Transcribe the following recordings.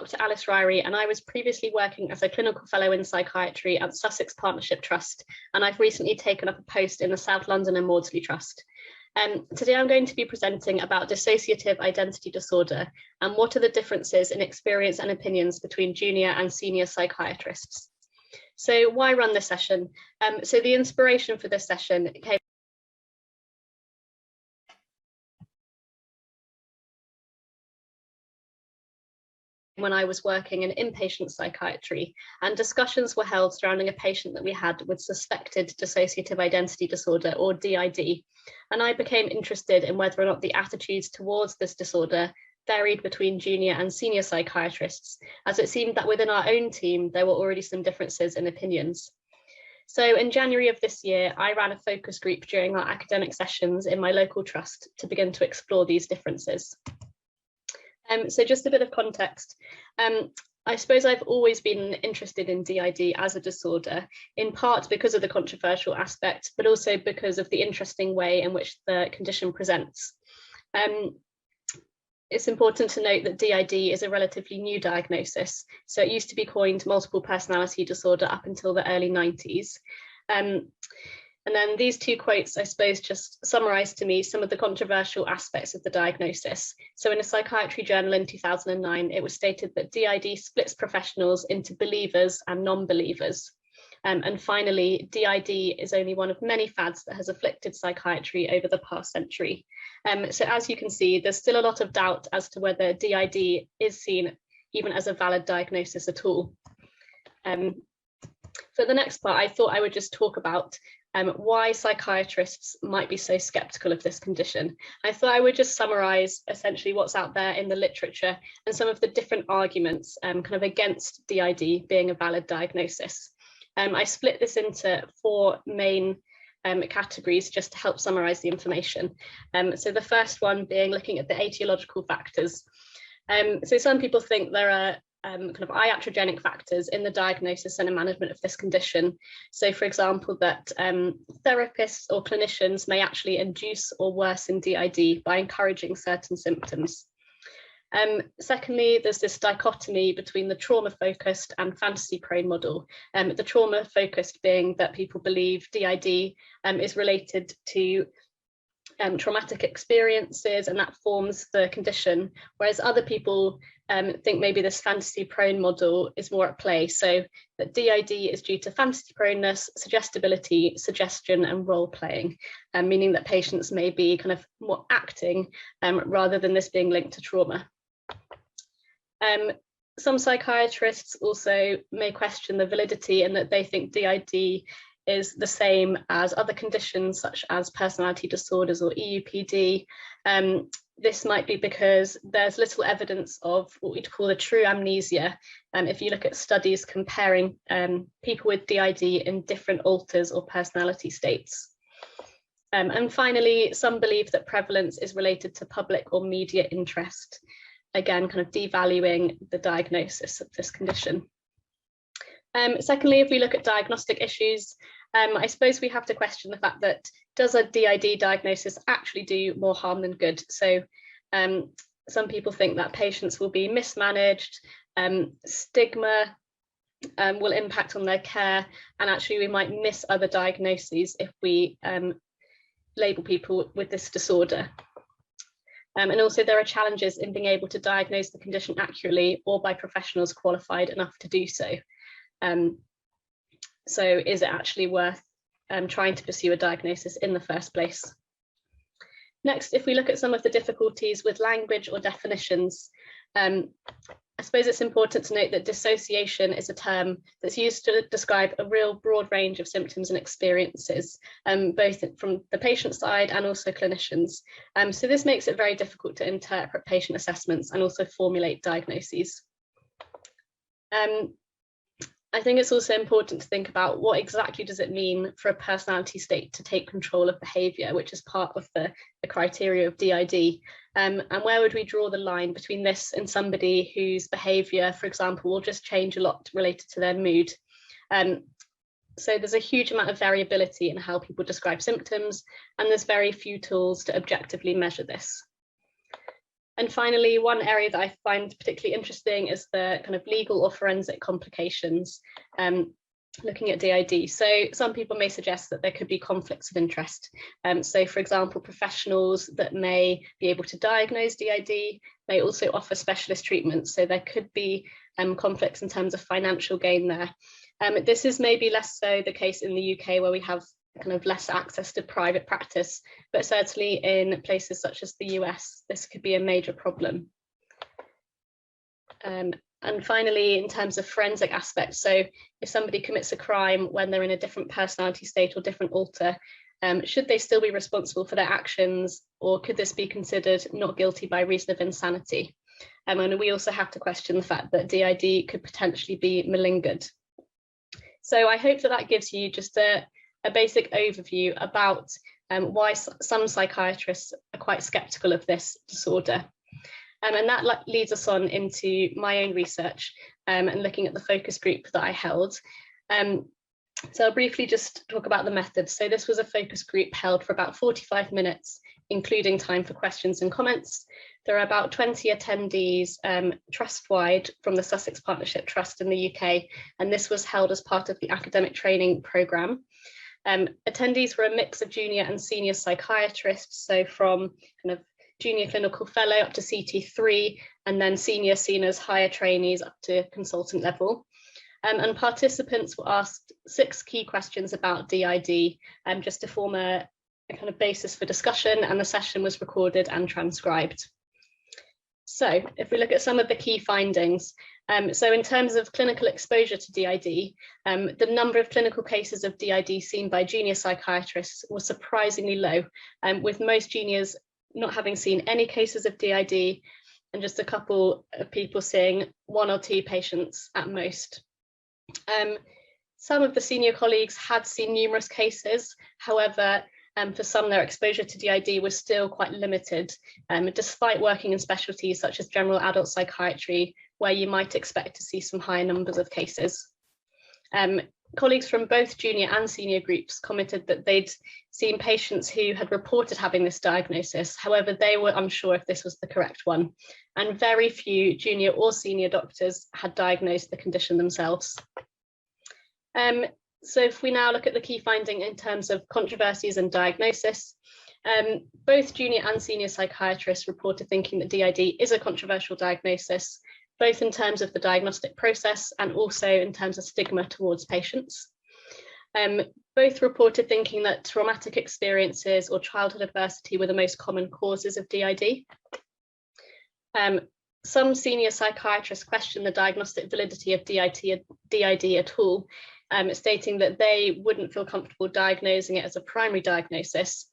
Dr. Alice Ryrie, and I was previously working as a clinical fellow in psychiatry at Sussex Partnership Trust, and I've recently taken up a post in the South London and Maudsley Trust. Today I'm going to be presenting about dissociative identity disorder and what are the differences in experience and opinions between junior and senior psychiatrists. So why run this session? So the inspiration for this session came when I was working in inpatient psychiatry, and discussions were held surrounding a patient that we had with suspected dissociative identity disorder, or DID, and I became interested in whether or not the attitudes towards this disorder varied between junior and senior psychiatrists, as it seemed that within our own team there were already some differences in opinions. So in January of this year, I ran a focus group during our academic sessions in my local trust to begin to explore these differences. So just a bit of context. I suppose I've always been interested in DID as a disorder, in part because of the controversial aspect, but also because of the interesting way in which the condition presents. It's important to note that DID is a relatively new diagnosis. So it used to be coined multiple personality disorder up until the early 90s. And then these two quotes, I suppose, just summarise to me some of the controversial aspects of the diagnosis. So in a psychiatry journal in 2009, it was stated that DID splits professionals into believers and non-believers. And finally, DID is only one of many fads that has afflicted psychiatry over the past century. So as you can see, there's still a lot of doubt as to whether DID is seen even as a valid diagnosis at all. For the next part, I thought I would just talk about why psychiatrists might be so skeptical of this condition. I thought I would just summarise essentially what's out there in the literature and some of the different arguments kind of against DID being a valid diagnosis. I split this into four main categories just to help summarise the information. So the first one being looking at the etiological factors. So some people think there are kind of iatrogenic factors in the diagnosis and management of this condition. So for example, that therapists or clinicians may actually induce or worsen DID by encouraging certain symptoms. Secondly, there's this dichotomy between the trauma-focused and fantasy-prone model. The trauma-focused being that people believe DID is related to traumatic experiences and that forms the condition, whereas other people think maybe this fantasy prone model is more at play, so that DID is due to fantasy proneness, suggestibility, suggestion and role playing, meaning that patients may be kind of more acting rather than this being linked to trauma. Some psychiatrists also may question the validity in that they think DID is the same as other conditions such as personality disorders or EUPD. This might be because there's little evidence of what we'd call a true amnesia. If you look at studies comparing people with DID in different alters or personality states. And finally, some believe that prevalence is related to public or media interest, again, kind of devaluing the diagnosis of this condition. Secondly, if we look at diagnostic issues, I suppose we have to question the fact that does a DID diagnosis actually do more harm than good? So some people think that patients will be mismanaged, stigma will impact on their care, and actually we might miss other diagnoses if we label people with this disorder. And also there are challenges in being able to diagnose the condition accurately or by professionals qualified enough to do so. So is it actually worth trying to pursue a diagnosis in the first place? Next, if we look at some of the difficulties with language or definitions, I suppose it's important to note that dissociation is a term that's used to describe a real broad range of symptoms and experiences, both from the patient side and also clinicians. So this makes it very difficult to interpret patient assessments and also formulate diagnoses. I think it's also important to think about what exactly does it mean for a personality state to take control of behaviour, which is part of the criteria of DID, and where would we draw the line between this and somebody whose behaviour, for example, will just change a lot related to their mood. So there's a huge amount of variability in how people describe symptoms, and there's very few tools to objectively measure this. And finally, one area that I find particularly interesting is the kind of legal or forensic complications looking at DID. So some people may suggest that there could be conflicts of interest. So for example, professionals that may be able to diagnose DID may also offer specialist treatments. So there could be conflicts in terms of financial gain there. This is maybe less so the case in the UK, where we have kind of less access to private practice, but certainly in places such as the US, this could be a major problem. And finally, in terms of forensic aspects, so if somebody commits a crime when they're in a different personality state or different alter, should they still be responsible for their actions, or could this be considered not guilty by reason of insanity? And we also have to question the fact that DID could potentially be malingered. So I hope that that gives you just a basic overview about why some psychiatrists are quite skeptical of this disorder. And that leads us on into my own research and looking at the focus group that I held. So I'll briefly just talk about the method. So this was a focus group held for about 45 minutes, including time for questions and comments. There are about 20 attendees trust-wide from the Sussex Partnership Trust in the UK, and this was held as part of the academic training programme. Attendees were a mix of junior and senior psychiatrists, so from kind of junior clinical fellow up to CT3, and then senior seen as higher trainees up to consultant level. And participants were asked 6 key questions about DID, just to form a kind of basis for discussion, and the session was recorded and transcribed. So if we look at some of the key findings, so in terms of clinical exposure to DID, the number of clinical cases of DID seen by junior psychiatrists was surprisingly low, with most juniors not having seen any cases of DID, and just a couple of people seeing 1 or 2 patients at most. Some of the senior colleagues had seen numerous cases. However, for some, their exposure to DID was still quite limited, despite working in specialties such as general adult psychiatry, where you might expect to see some higher numbers of cases. Colleagues from both junior and senior groups commented that they'd seen patients who had reported having this diagnosis. However, they were unsure if this was the correct one, and very few junior or senior doctors had diagnosed the condition themselves. So if we now look at the key finding in terms of controversies and diagnosis, both junior and senior psychiatrists reported thinking that DID is a controversial diagnosis, both in terms of the diagnostic process and also in terms of stigma towards patients. Both reported thinking that traumatic experiences or childhood adversity were the most common causes of DID. Some senior psychiatrists questioned the diagnostic validity of DID at all, stating that they wouldn't feel comfortable diagnosing it as a primary diagnosis.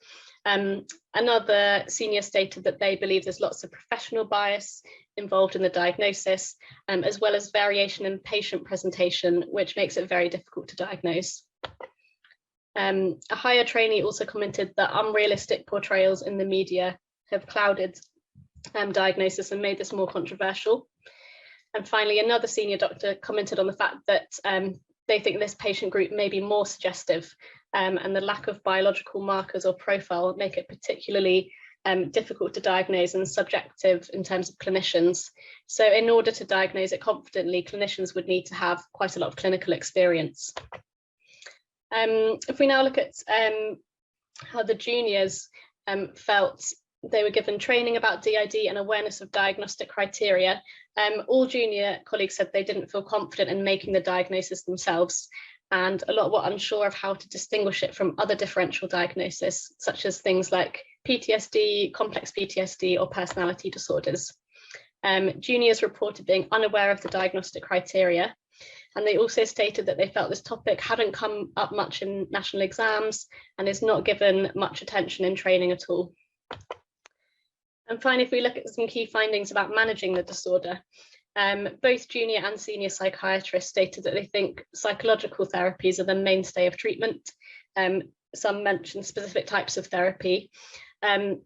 Another senior stated that they believe there's lots of professional bias involved in the diagnosis, as well as variation in patient presentation, which makes it very difficult to diagnose. A higher trainee also commented that unrealistic portrayals in the media have clouded diagnosis and made this more controversial. And finally, another senior doctor commented on the fact that they think this patient group may be more suggestive, and the lack of biological markers or profile make it particularly difficult to diagnose and subjective in terms of clinicians. So in order to diagnose it confidently, clinicians would need to have quite a lot of clinical experience. If we now look at how the juniors felt they were given training about DID and awareness of diagnostic criteria, all junior colleagues said they didn't feel confident in making the diagnosis themselves, and a lot were unsure of how to distinguish it from other differential diagnoses, such as things like PTSD, complex PTSD, or personality disorders. Juniors reported being unaware of the diagnostic criteria, and they also stated that they felt this topic hadn't come up much in national exams and is not given much attention in training at all. And finally, if we look at some key findings about managing the disorder, both junior and senior psychiatrists stated that they think psychological therapies are the mainstay of treatment. Some mentioned specific types of therapy, and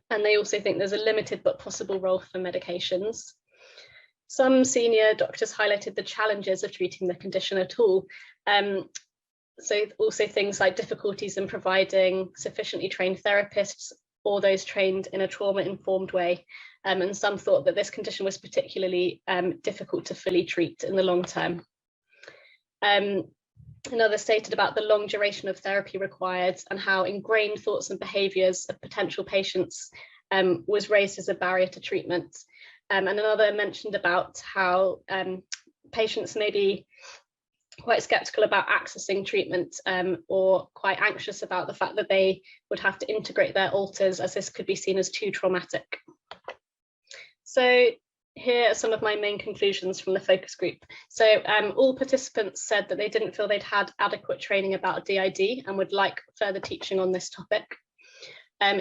they also think there's a limited but possible role for medications. Some senior doctors highlighted the challenges of treating the condition at all. So also things like difficulties in providing sufficiently trained therapists, or those trained in a trauma-informed way. And some thought that this condition was particularly difficult to fully treat in the long term. Another stated about the long duration of therapy required and how ingrained thoughts and behaviours of potential patients was raised as a barrier to treatment. And another mentioned about how patients may be quite sceptical about accessing treatment or quite anxious about the fact that they would have to integrate their alters, as this could be seen as too traumatic. So here are some of my main conclusions from the focus group. So all participants said that they didn't feel they'd had adequate training about DID and would like further teaching on this topic.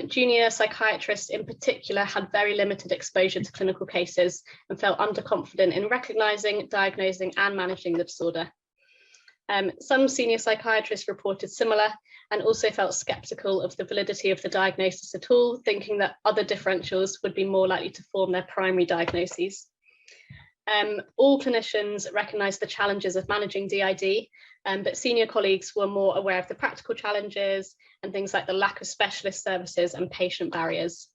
Junior psychiatrists in particular had very limited exposure to clinical cases and felt underconfident in recognising, diagnosing and managing the disorder. Some senior psychiatrists reported similar and also felt sceptical of the validity of the diagnosis at all, thinking that other differentials would be more likely to form their primary diagnoses. All clinicians recognised the challenges of managing DID, but senior colleagues were more aware of the practical challenges and things like the lack of specialist services and patient barriers.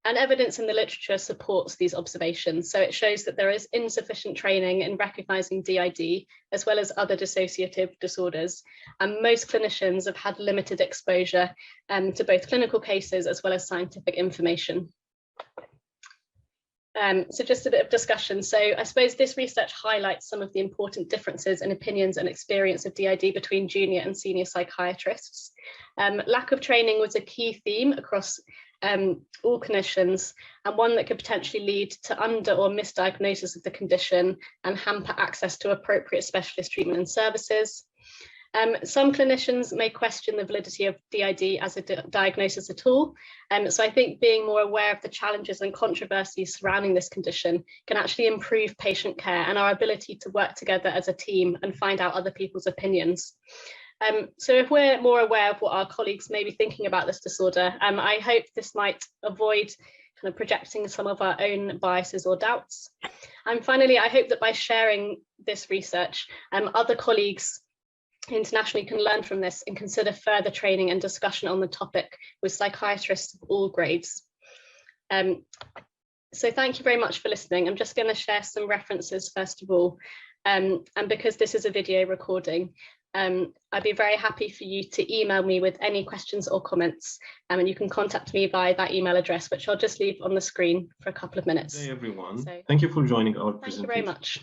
And evidence in the literature supports these observations. So it shows that there is insufficient training in recognising DID as well as other dissociative disorders. And most clinicians have had limited exposure to both clinical cases as well as scientific information. So just a bit of discussion. So I suppose this research highlights some of the important differences in opinions and experience of DID between junior and senior psychiatrists. Lack of training was a key theme across all clinicians, and one that could potentially lead to under or misdiagnosis of the condition and hamper access to appropriate specialist treatment and services. Some clinicians may question the validity of DID as a diagnosis at all. So I think being more aware of the challenges and controversies surrounding this condition can actually improve patient care and our ability to work together as a team and find out other people's opinions. So if we're more aware of what our colleagues may be thinking about this disorder, I hope this might avoid kind of projecting some of our own biases or doubts. And finally, I hope that by sharing this research, other colleagues internationally can learn from this and consider further training and discussion on the topic with psychiatrists of all grades. So thank you very much for listening. I'm just going to share some references first of all, and because this is a video recording, I'd be very happy for you to email me with any questions or comments, and you can contact me via that email address, which I'll just leave on the screen for a couple of minutes. Hey everyone, so, thank you for joining our presentation. Thank you very much.